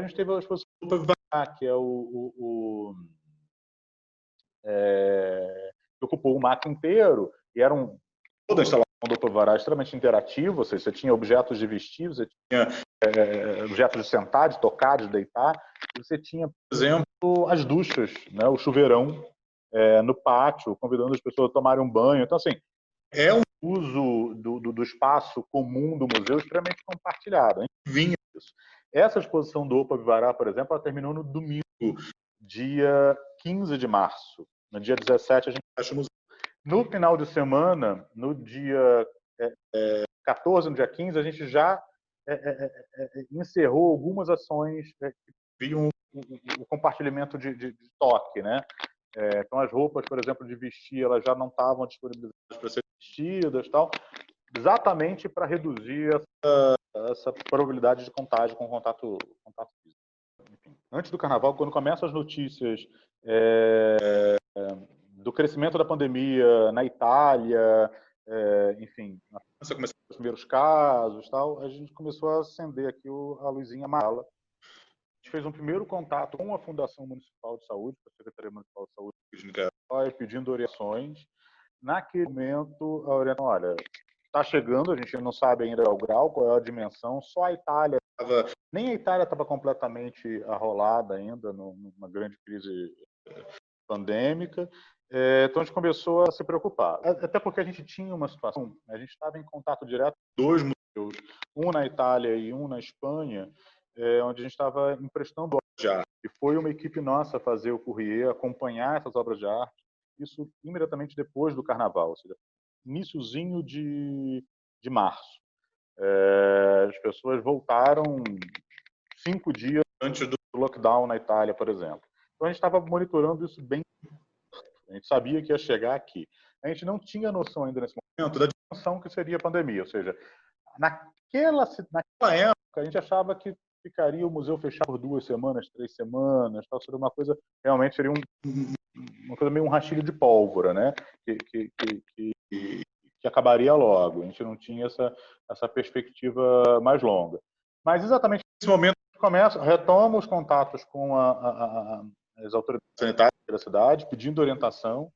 a gente teve a exposição do Pavivará, que é que ocupou o MAC inteiro, e era toda a instalação do Pavivará extremamente interativa, ou seja, você tinha objetos de vestir, você tinha objetos de sentar, de tocar, de deitar, e você tinha, por exemplo, as duchas, né, o chuveirão no pátio, convidando as pessoas a tomarem um banho. Então, assim, é um uso do espaço comum do museu extremamente compartilhado. A gente vinha disso. Essa exposição do Pavivará, por exemplo, ela terminou no domingo, dia 15 de março. No dia 17, a gente fecha o museu. No final de semana, no dia 14, no dia 15, a gente já encerrou algumas ações que viam o compartilhamento de estoque, né? Então, as roupas, por exemplo, de vestir, elas já não estavam disponibilizadas para serem vestidas, tal, exatamente para reduzir essa probabilidade de contágio com contato físico. Enfim, antes do Carnaval, quando começam as notícias do crescimento da pandemia na Itália, enfim, na França começaram os primeiros casos, tal, a gente começou a acender aqui a luzinha amarela. A gente fez um primeiro contato com a Fundação Municipal de Saúde, com a Secretaria Municipal de Saúde de Niterói, pedindo orientações. Naquele momento, a orientação, olha, está chegando, a gente não sabe ainda o grau, qual é a dimensão, só a Itália estava, nem a Itália estava completamente arrolada ainda numa grande crise pandêmica. Então a gente começou a se preocupar. Até porque a gente tinha uma situação, a gente estava em contato direto com 2 museus, um na Itália e um na Espanha, onde a gente estava emprestando obras de arte. E foi uma equipe nossa fazer o courrier, acompanhar essas obras de arte, isso imediatamente depois do Carnaval, ou seja, iniciozinho de março. As pessoas voltaram 5 dias antes do lockdown na Itália, por exemplo. Então a gente estava monitorando isso bem. A gente sabia que ia chegar aqui. A gente não tinha noção ainda nesse momento da dimensão que seria a pandemia. Ou seja, naquela época, a gente achava que ficaria o museu fechado por 2 semanas, 3 semanas. Tal. Seria uma coisa, realmente seria uma coisa meio um rastilho de pólvora, né? Que acabaria logo. A gente não tinha essa perspectiva mais longa. Mas exatamente nesse momento a gente retoma os contatos com as autoridades sanitárias da cidade, pedindo orientação.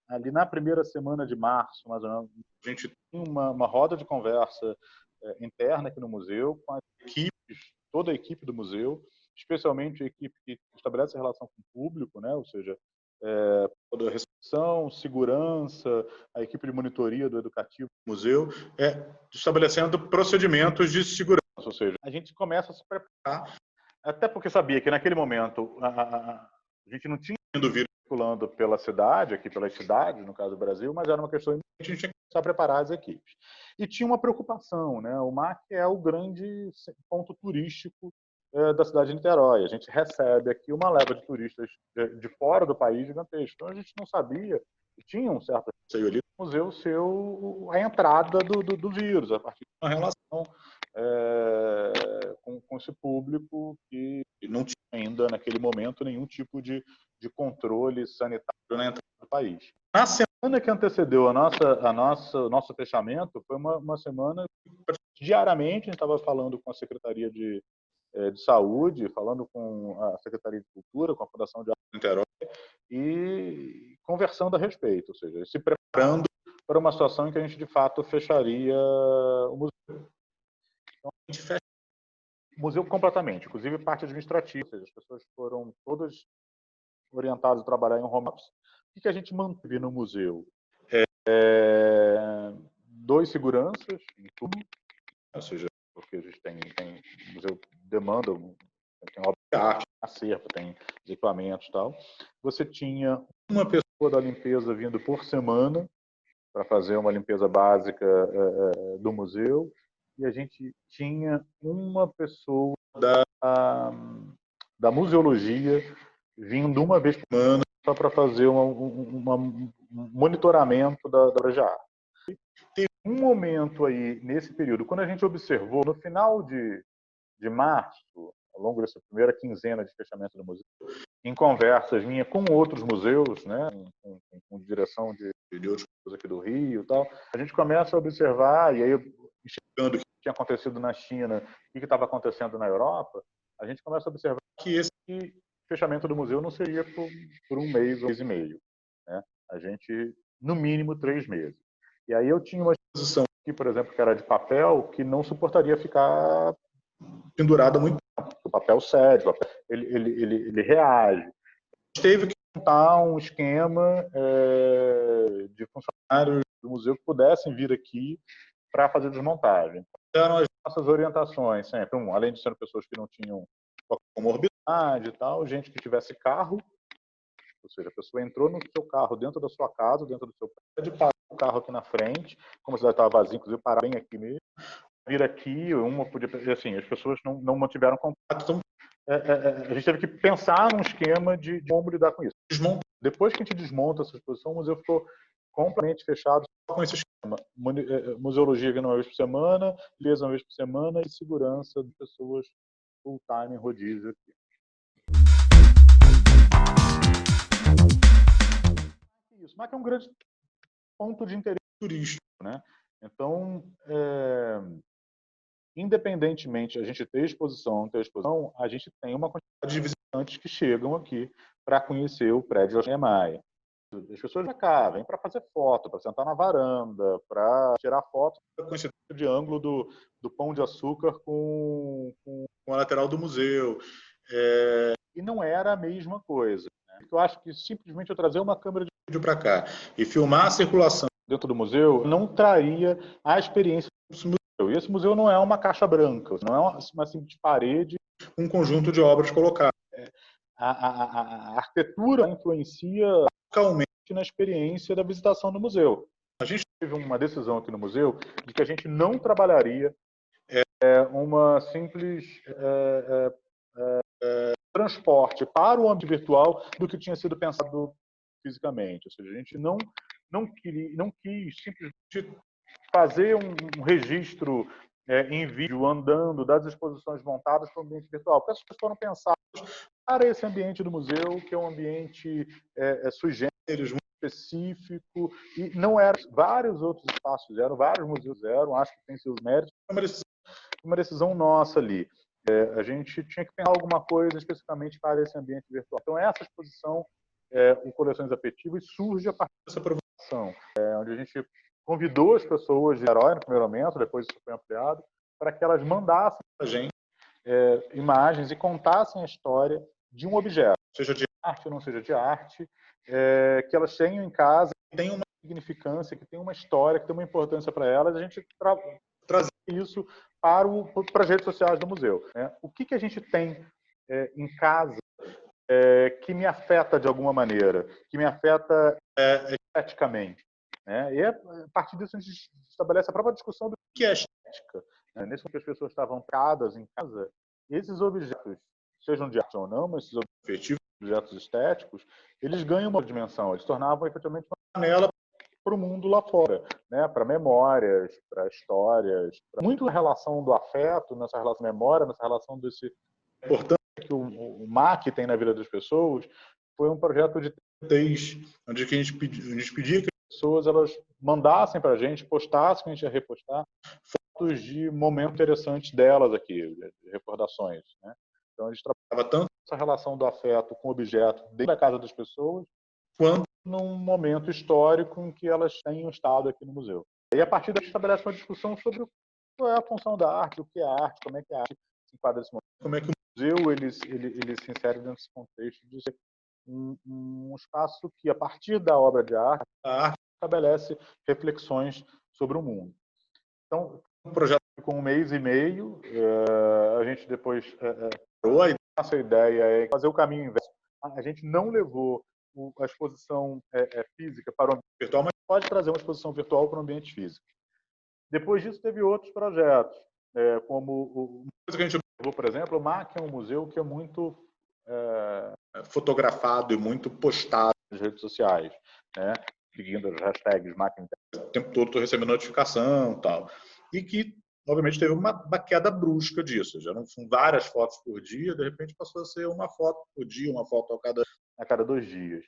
Ali na primeira semana de março, mais ou menos, a gente tem uma roda de conversa interna aqui no museu, com as equipes, toda a equipe do museu, especialmente a equipe que estabelece a relação com o público, né? Ou seja, toda a recepção, segurança, a equipe de monitoria do educativo do museu, estabelecendo procedimentos de segurança. Ou seja, a gente começa a se preparar, até porque sabia que naquele momento a gente não tinha ido vírus circulando pela cidade, aqui pelas cidades, no caso do Brasil, mas era uma questão de a gente tinha que começar a preparar as equipes. E tinha uma preocupação, né? O MAC é o grande ponto turístico da cidade de Niterói. A gente recebe aqui uma leva de turistas de fora do país gigantesco. Então a gente não sabia, tinha um certo receio ali do museu ser a entrada do vírus, a partir de uma relação com esse público que não tinha ainda, naquele momento, nenhum tipo de controle sanitário na entrada do país. Na semana que antecedeu o nosso fechamento, foi uma semana que, diariamente, a gente estava falando com a Secretaria de Saúde, falando com a Secretaria de Cultura, com a Fundação de Arte de Niterói, e conversando a respeito, ou seja, se preparando para uma situação em que a gente, de fato, fecharia o museu. Então, a gente fecha o museu completamente, inclusive parte administrativa, ou seja, as pessoas foram todas orientadas a trabalhar em home office. O que a gente manteve no museu? 2 seguranças em tudo, ou seja, porque a gente tem o museu demanda, tem obra de arte, acervo, tem os equipamentos e tal. Você tinha uma pessoa da limpeza vindo por semana para fazer uma limpeza básica do museu, e a gente tinha uma pessoa da museologia vindo uma vez por semana só para fazer um monitoramento da obra de arte. Teve um momento aí, nesse período, quando a gente observou, no final de março, ao longo dessa primeira quinzena de fechamento do museu, em conversas minhas com outros museus, né, com direção de outros museus aqui do Rio e tal, a gente começa a observar, e aí enxergando o que tinha acontecido na China e o que estava acontecendo na Europa, a gente começa a observar que esse fechamento do museu não seria por um mês e meio. Né? A gente, no mínimo, 3 meses. E aí eu tinha uma exposição aqui, por exemplo, que era de papel, que não suportaria ficar pendurada muito tempo. O papel cede, o papel, ele reage. Teve que montar um esquema de funcionários do museu que pudessem vir aqui para fazer desmontagem. Eram as nossas orientações sempre, além de ser pessoas que não tinham comorbidade e tal, gente que tivesse carro, ou seja, a pessoa entrou no seu carro dentro da sua casa, dentro do seu prédio, parou o carro aqui na frente, como a cidade estava vazia, inclusive parar bem aqui mesmo, vir aqui, uma podia, assim, as pessoas não mantiveram contato, então a gente teve que pensar num esquema de como lidar com isso. Depois que a gente desmonta essa exposição, o museu ficou completamente fechado com esse esquema. Museologia uma vez por semana, limpeza uma vez por semana e segurança de pessoas full-time rodízio aqui. Isso, mas é um grande ponto de interesse turístico, né? Então, independentemente a gente ter exposição ou não ter exposição, a gente tem uma quantidade de visitantes que chegam aqui para conhecer o prédio da Maia. As pessoas vêm cá, vêm para fazer foto, para sentar na varanda, para tirar foto com esse de ângulo do Pão de Açúcar com a lateral do museu. E não era a mesma coisa. Né? Eu acho que simplesmente eu trazer uma câmera de vídeo para cá e filmar a circulação dentro do museu não traria a experiência do museu. E esse museu não é uma caixa branca, não é uma simples parede, um conjunto de obras colocadas. A arquitetura influencia localmente na experiência da visitação do museu. A gente teve uma decisão aqui no museu de que a gente não trabalharia uma simples transporte para o ambiente virtual do que tinha sido pensado fisicamente. Ou seja, a gente não quis simplesmente fazer um registro em vídeo, andando, das exposições montadas para o ambiente virtual. Porque essas coisas foram pensadas para esse ambiente do museu, que é um ambiente sui generis, muito específico, e não eram vários outros espaços, vários museus, acho que tem seus méritos. Uma decisão nossa ali. A gente tinha que pensar alguma coisa especificamente para esse ambiente virtual. Então, essa exposição, o Coleções Afetivas, surge a partir dessa provocação, onde a gente convidou as pessoas de Herói no primeiro momento, depois isso foi ampliado, para que elas mandassem para a gente imagens e contassem a história de um objeto, seja de arte ou não seja de arte, que elas tenham em casa, que tenham uma significância, que tenham uma história, que tenham uma importância para elas. A gente trazer isso para as redes sociais do museu. Né? O que a gente tem em casa que me afeta de alguma maneira, que me afeta esteticamente? Né? E a partir disso a gente estabelece a própria discussão do que é estética. Né? Nesse momento que as pessoas estavam paradas em casa, esses objetos, sejam de arte ou não, mas esses objetos estéticos, eles ganham uma dimensão, eles tornavam efetivamente uma janela para o mundo lá fora, né? Para memórias, para histórias, para muito a relação do afeto, nessa relação de memória, nessa relação desse importância que o MAC tem na vida das pessoas. Foi um projeto de 3, onde a gente pedia que as pessoas elas mandassem para a gente, postassem, que a gente ia repostar, fotos de momentos interessantes delas aqui, de recordações. Né? Então a gente trabalhava tanto essa relação do afeto com o objeto dentro da casa das pessoas, quanto num momento histórico em que elas tenham estado aqui no museu. E a partir daí estabelece uma discussão sobre qual é a função da arte, o que é arte, como é que a arte se enquadra nesse momento, como é que o museu ele se insere dentro desse contexto de ser um espaço que, a partir da obra de arte, a arte estabelece reflexões sobre o mundo. Então, um projeto com 1 mês e meio, a gente depois parou. A nossa ideia é fazer o caminho inverso. A gente não levou a exposição física para o ambiente virtual, mas pode trazer uma exposição virtual para o ambiente físico. Depois disso, teve outros projetos, como uma coisa que a gente observou, por exemplo, o MAC é um museu que é muito fotografado e muito postado nas redes sociais, né? Seguindo as hashtags MAC, o tempo todo estou recebendo notificação e tal. E que, obviamente, teve uma queda brusca disso. Já não são várias fotos por dia, de repente passou a ser uma foto por dia, uma foto a cada 2 dias.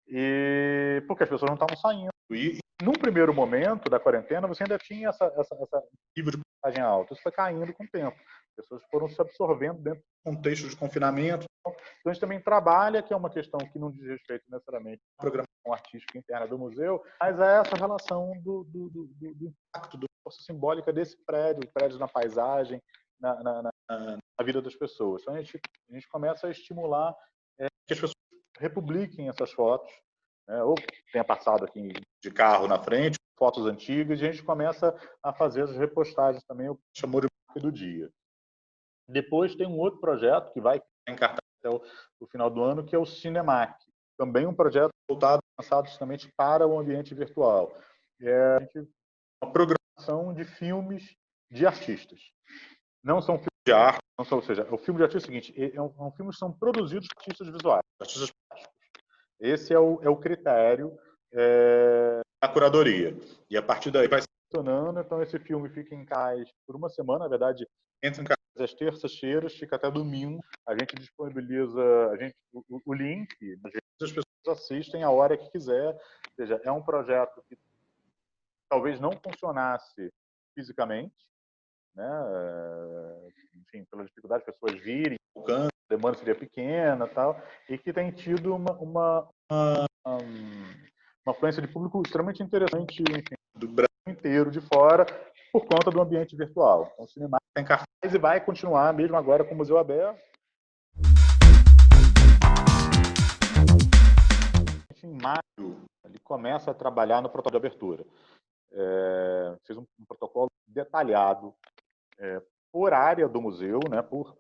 E porque as pessoas não estavam saindo. E Num primeiro momento da quarentena, você ainda tinha essa nível de porcentagem alta. Isso foi caindo com o tempo. As pessoas foram se absorvendo dentro do contexto de confinamento. Então, a gente também trabalha, que é uma questão que não diz respeito necessariamente à programação artística interna do museu, mas é essa relação do impacto, da força simbólica desse prédio, prédios na paisagem, na vida das pessoas. Então, a gente começa a estimular que as pessoas republiquem essas fotos, né, ou tenha passado aqui de carro na frente, fotos antigas, e a gente começa a fazer as repostagens também, o que chamou de marca do dia. Depois tem um outro projeto que vai ficar em cartaz até o final do ano, que é o Cinemac, também um projeto voltado, lançado justamente para o ambiente virtual. É uma programação de filmes de artistas. Não são filmes de arte, não são, ou seja, o filme de artista é o seguinte, é um filme que são produzidos por artistas visuais, artistas plásticos. Esse é o critério da curadoria. E a partir daí vai funcionando. Então, esse filme fica em cartaz por uma semana, na verdade, entra em cartaz às terças-feiras, fica até domingo. A gente disponibiliza o link, as pessoas assistem a hora que quiser. Ou seja, é um projeto que talvez não funcionasse fisicamente, né? Enfim, pela dificuldade de pessoas virem, a demanda seria pequena, tal, e que tem tido uma afluência de público extremamente interessante, enfim, do Brasil inteiro, de fora, por conta do ambiente virtual. Então, o cinema tem cartaz e vai continuar, mesmo agora com o museu aberto. Em maio, ele começa a trabalhar no protocolo de abertura. Fez um protocolo detalhado por área do museu, né, por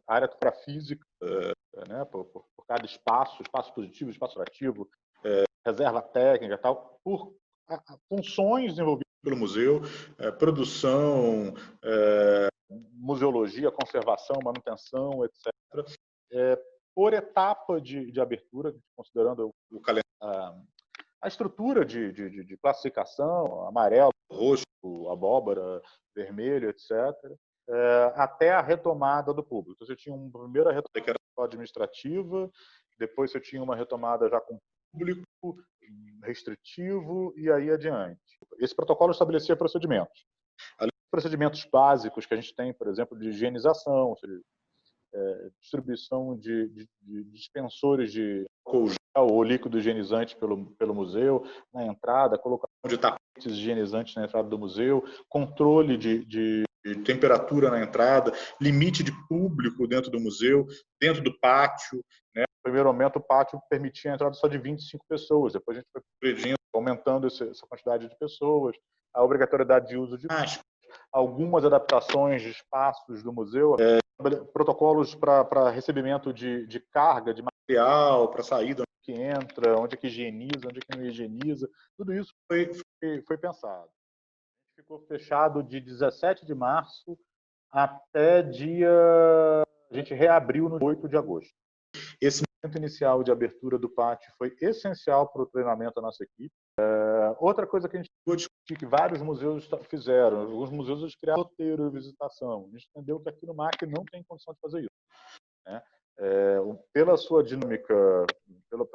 área para física, né, por cada espaço positivo, espaço ativo, reserva técnica, tal, por funções desenvolvidas pelo museu, produção, museologia, conservação, manutenção, etc. Por etapa de abertura, considerando o calendário, a estrutura de classificação, amarelo, roxo, abóbora, vermelho, etc., até a retomada do público. Então, você tinha uma primeira retomada que era administrativa, depois você tinha uma retomada já com público, restritivo, e aí adiante. Esse protocolo estabelecia procedimentos. Além dos procedimentos básicos que a gente tem, por exemplo, de higienização, ou seja, distribuição de dispensores de álcool gel ou líquido higienizante pelo museu na entrada, colocação de tapetes higienizantes na entrada do museu, controle de temperatura na entrada, limite de público dentro do museu, dentro do pátio. Né? No primeiro momento, o pátio permitia a entrada só de 25 pessoas, depois a gente foi progredindo, aumentando essa quantidade de pessoas, a obrigatoriedade de uso de máscara, algumas adaptações de espaços do museu, protocolos para recebimento de carga, de material, para saída, onde que entra, onde é que higieniza, onde é que não higieniza, tudo isso foi pensado. A gente ficou fechado de 17 de março até a gente reabriu no 8 de agosto. Esse momento inicial de abertura do pátio foi essencial para o treinamento da nossa equipe. Outra coisa que a gente discutiu, que vários museus fizeram, alguns museus criaram roteiro de visitação. A gente entendeu que aqui no MAC não tem condição de fazer isso. Né? Pela sua dinâmica, pelo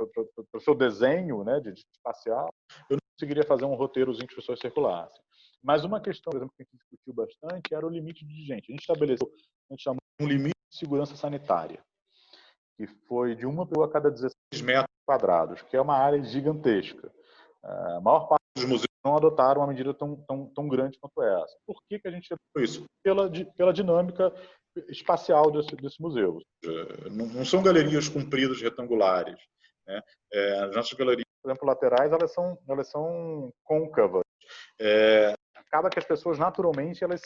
seu desenho, né, de espacial, eu não conseguiria fazer um roteirozinho que as pessoas circulassem. Mas uma questão, por exemplo, que a gente discutiu bastante era o limite de gente. A gente estabeleceu, a gente chamou um limite de segurança sanitária, que foi de uma pessoa a cada 16 metros quadrados, que é uma área gigantesca. A maior parte dos museus não adotaram uma medida tão grande quanto essa. Por que a gente fez isso? Pela dinâmica espacial desse museu. Não são galerias compridas, retangulares. Né? As nossas galerias, por exemplo, laterais, elas são côncavas. Acaba que as pessoas, naturalmente, elas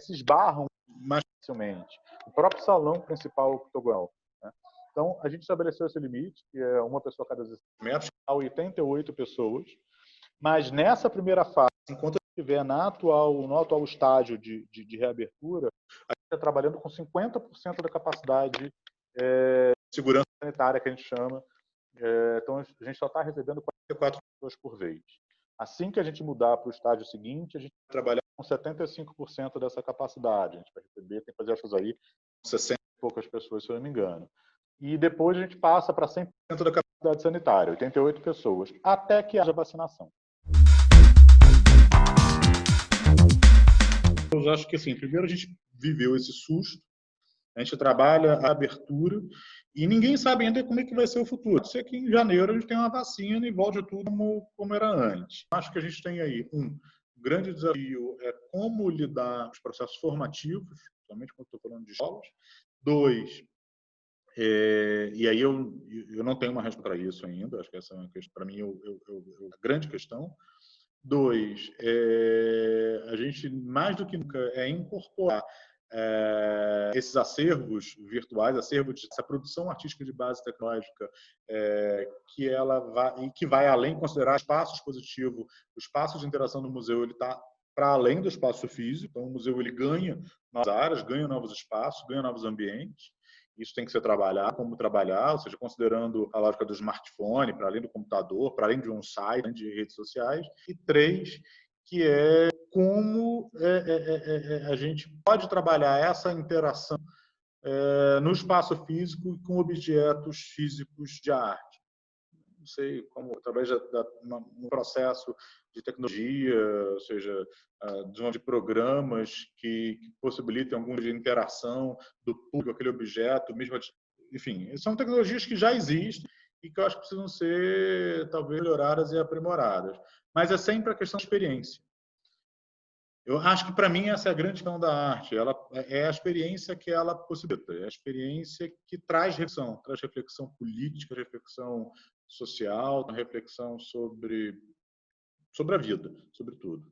se esbarram mais facilmente. O próprio salão principal octogonal. Né? Então, a gente estabeleceu esse limite, que é uma pessoa a cada 16 metros, a 88 pessoas. Mas nessa primeira fase, enquanto estiver no atual estágio de reabertura, a gente está trabalhando com 50% da capacidade de segurança sanitária, que a gente chama. Então, a gente só está recebendo 44 pessoas por vez. Assim que a gente mudar para o estágio seguinte, a gente vai trabalhar com 75% dessa capacidade. A gente vai receber, tem que fazer essas aí, 60 e poucas pessoas, se eu não me engano. E depois a gente passa para 100% da capacidade sanitária, 88 pessoas, até que haja vacinação. anos, acho que assim, primeiro a gente viveu esse susto, a gente trabalha a abertura e ninguém sabe ainda como é que vai ser o futuro. Pode ser que em janeiro a gente tenha uma vacina e volte tudo como era antes. Acho que a gente tem aí um grande desafio é como lidar com os processos formativos, principalmente quando estou falando de escolas. Dois, e aí eu não tenho uma resposta para isso ainda, acho que essa é uma questão, para mim, a grande questão. Dois, a gente, mais do que nunca, incorporar esses acervos virtuais, essa produção artística de base tecnológica, que vai além, considerar espaço expositivo, o espaço de interação do museu, ele está para além do espaço físico, então o museu ele ganha novas áreas, ganha novos espaços, ganha novos ambientes. Isso tem que ser trabalhado, como trabalhar, ou seja, considerando a lógica do smartphone, para além do computador, para além de um site, de redes sociais. E três, que é como a gente pode trabalhar essa interação no espaço físico com objetos físicos de arte. Não sei como, através de um processo de tecnologia, ou seja, de programas que possibilitem alguma interação do público com aquele objeto, mesmo, enfim, são tecnologias que já existem e que eu acho que precisam ser, talvez, melhoradas e aprimoradas. Mas é sempre a questão de experiência. Eu acho que, para mim, essa é a grande questão da arte. Ela é a experiência que ela possibilita, é a experiência que traz reflexão política, reflexão social, reflexão sobre a vida, sobre tudo.